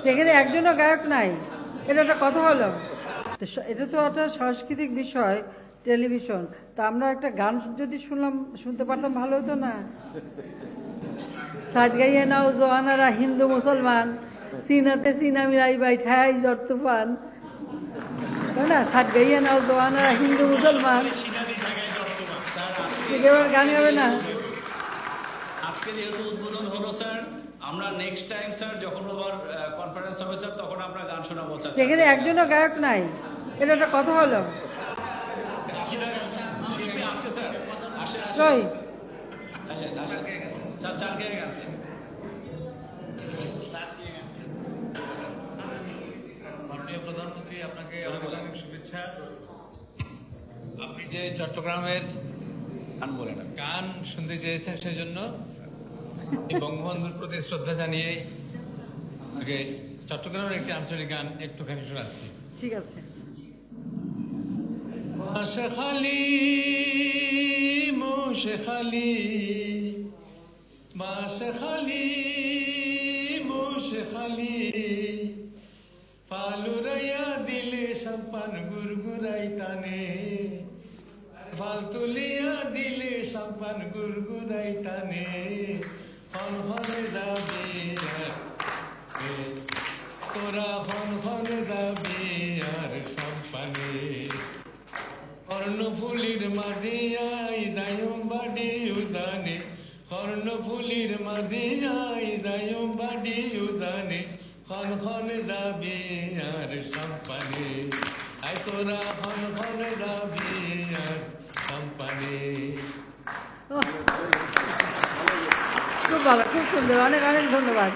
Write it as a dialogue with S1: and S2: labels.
S1: সেখানে একজনও গায়ক নাই, এটা একটা কথা হলো? এটা তো একটা সাংস্কৃতিক বিষয়, টেলিভিশন। তা আমরা একটা গান যদি শুনতে পারতাম ভালো হতো না? সাজ গাইয়ে নাও জোয়ানারা হিন্দু মুসলমান, সিনাতে সিনা মিলাই বাইঠাই জ্বর তুফান, তাই না? সাজ গাইয়ে নাও জোয়ানারা হিন্দু মুসলমান, গান গাবে না?
S2: আজকে যেহেতু উদ্বোধন হলো স্যার, আমরা নেক্সট টাইম স্যার যখন আবার কনফারেন্স হবে স্যার, তখন আমরা গান শোনাবো স্যার।
S1: সেখানে একজনও গায়ক নাই, এটা একটা কথা হলো?
S2: শিল্পী আছে স্যার, আসেন
S1: কই?
S2: আসেন আসেন স্যার, চার গেয়ে আছে।
S3: মাননীয় প্রধানমন্ত্রী, আপনাকে অনেক অনেক শুভেচ্ছা। আপনি যে চট্টগ্রামের গান শুনতে চেয়েছেন, সেজন্য বঙ্গবন্ধুর প্রতি শ্রদ্ধা জানিয়ে আগে চট্টগ্রামের একটি আঞ্চলিক গান একটুখানি শোনাচ্ছি।
S1: ঠিক আছে।
S3: বাঁশখালী মোশেখালী, বাঁশখালী মোশেখালী, ফালুরাইয়া দিলে সাম্পান গুরগুরাই টানে, ফাল তুলিয়া দিলে সাম্পান গুরগুরাই টানে, ফন ফনে যাবি তোরা, ফন ফনে যাবি আর সাম্পানে, কর্ণফুলির মাঝে আই যাইম বাড়ি উজানে, কর্ণফুলির মাঝে আই যাইম বাড়ি উজানে, খন খন যাবি আর সাম্পানে, আই তোরা খন খন যাবি আর সাম্পানে।
S1: খুব ভালো, খুব সুন্দর, অনেক অনেক ধন্যবাদ।